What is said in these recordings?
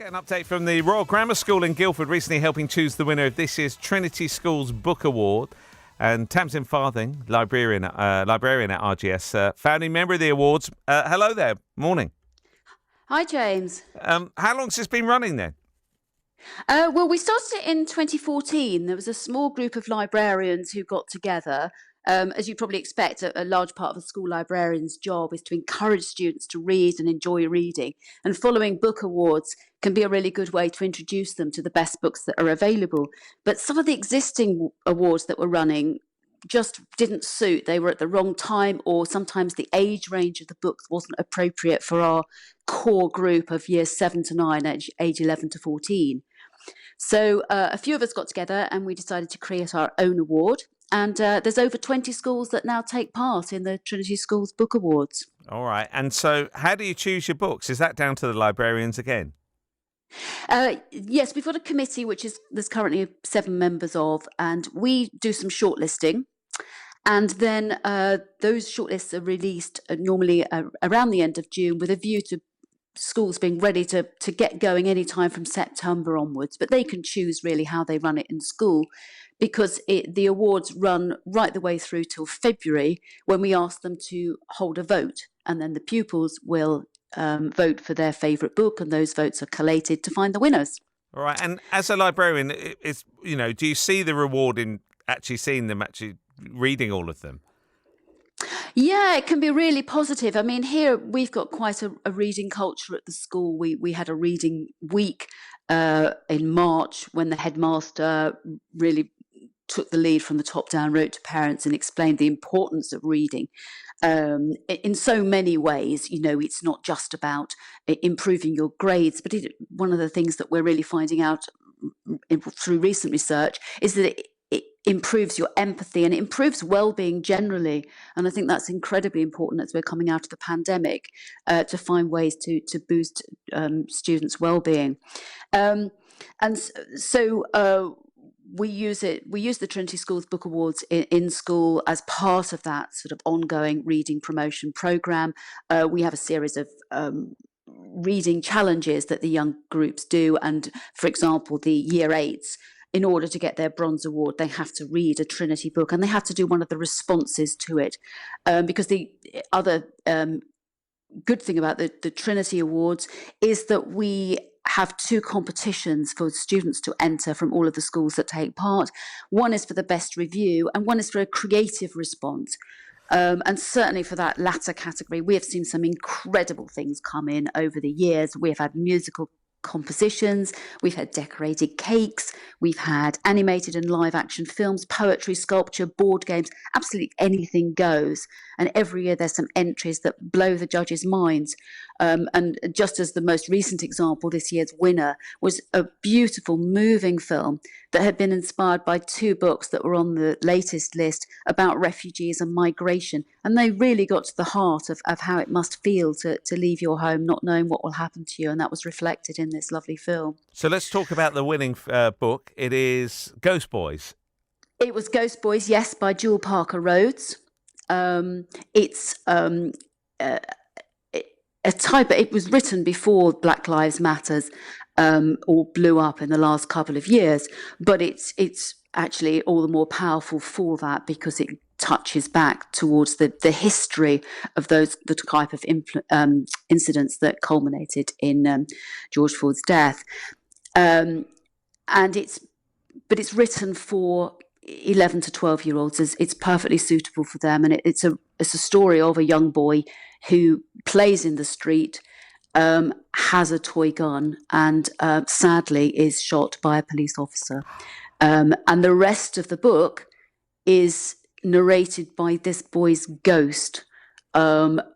Get an update from the Royal Grammar School in Guildford, recently helping choose the winner of this year's Trinity Schools Book Award. And Tamsin Farthing, librarian at RGS, founding member of the awards. Hello there. Morning. Hi, James. How long's this been running then? Well, we started it in 2014. There was a small group of librarians who got together. As you probably expect, a large part of a school librarian's job is to encourage students to read and enjoy reading. And following book awards can be a really good way to introduce them to the best books that are available. But some of the existing awards that were running just didn't suit. They were at the wrong time, or sometimes the age range of the books wasn't appropriate for our core group of years 7 to 9, age 11 to 14. So a few of us got together and we decided to create our own award. And there's over 20 schools that now take part in the Trinity Schools Book Awards. All right. And so how do you choose your books? Is that down to the librarians again? Yes, we've got a committee there's currently 7 members of, and we do some shortlisting. And then those shortlists are released normally around the end of June, with a view to schools being ready to get going any time from September onwards. But they can choose really how they run it in school, because the awards run right the way through till February, when we ask them to hold a vote, and then the pupils will vote for their favourite book, and those votes are collated to find the winners. All right. And as a librarian, do you see the reward in actually seeing them actually reading all of them? Yeah, it can be really positive. I mean, here we've got quite a reading culture at the school. We had a reading week in March, when the headmaster really took the lead from the top down, wrote to parents and explained the importance of reading in so many ways. It's not just about improving your grades, but one of the things that we're really finding out through recent research is that it improves your empathy and it improves well-being generally. And I think that's incredibly important as we're coming out of the pandemic, to find ways to boost students' well-being. And so we use the Trinity Schools Book Awards in school as part of that sort of ongoing reading promotion programme. We have a series of reading challenges that the young groups do. And for example, the year 8s, in order to get their bronze award, they have to read a Trinity book, and they have to do one of the responses to it. Because the other good thing about the Trinity Awards is that we have 2 competitions for students to enter from all of the schools that take part. One is for the best review, and one is for a creative response. And certainly for that latter category, we have seen some incredible things come in over the years. We have had musical compositions, we've had decorated cakes, we've had animated and live action films, poetry, sculpture, board games, absolutely anything goes. And every year there's some entries that blow the judges' minds. And just as the most recent example, this year's winner was a beautiful, moving film that had been inspired by 2 books that were on the latest list about refugees and migration. And they really got to the heart of how it must feel to leave your home not knowing what will happen to you. And that was reflected in this lovely film. So let's talk about the winning book. It is Ghost Boys. It was Ghost Boys, yes, by Jewel Parker Rhodes. It was written before Black Lives Matters all blew up in the last couple of years, but it's actually all the more powerful for that, because it touches back towards the history of the type of incidents that culminated in George Floyd's death. But it's written for 11 to 12-year-olds. It's perfectly suitable for them, and it's a story of a young boy who plays in the street, has a toy gun, and sadly is shot by a police officer. And the rest of the book is narrated by this boy's ghost,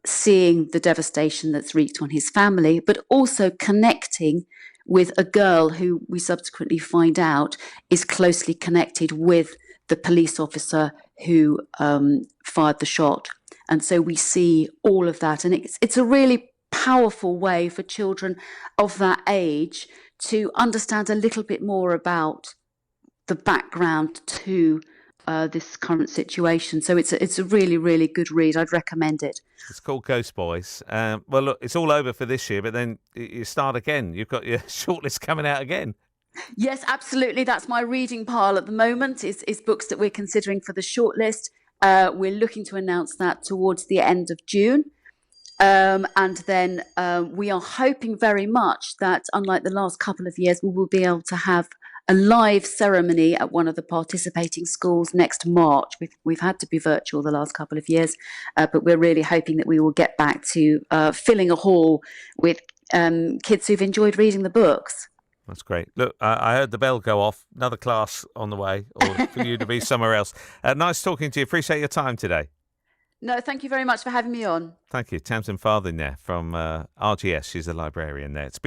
seeing the devastation that's wreaked on his family, but also connecting with a girl who we subsequently find out is closely connected with the police officer who fired the shot. And so we see all of that. And it's a really powerful way for children of that age to understand a little bit more about the background to this current situation. So it's a really, really good read. I'd recommend it. It's called Ghost Boys. Well, look, it's all over for this year, but then you start again. You've got your shortlist coming out again. Yes, absolutely. That's my reading pile at the moment, is books that we're considering for the shortlist. We're looking to announce that towards the end of June. And then we are hoping very much that, unlike the last couple of years, we will be able to have a live ceremony at one of the participating schools next March. We've had to be virtual the last couple of years, but we're really hoping that we will get back to filling a hall with kids who've enjoyed reading the books. That's great. Look, I heard the bell go off. Another class on the way, or for you to be somewhere else. Nice talking to you. Appreciate your time today. No, thank you very much for having me on. Thank you. Tamsin Farthing there from RGS. She's a librarian there.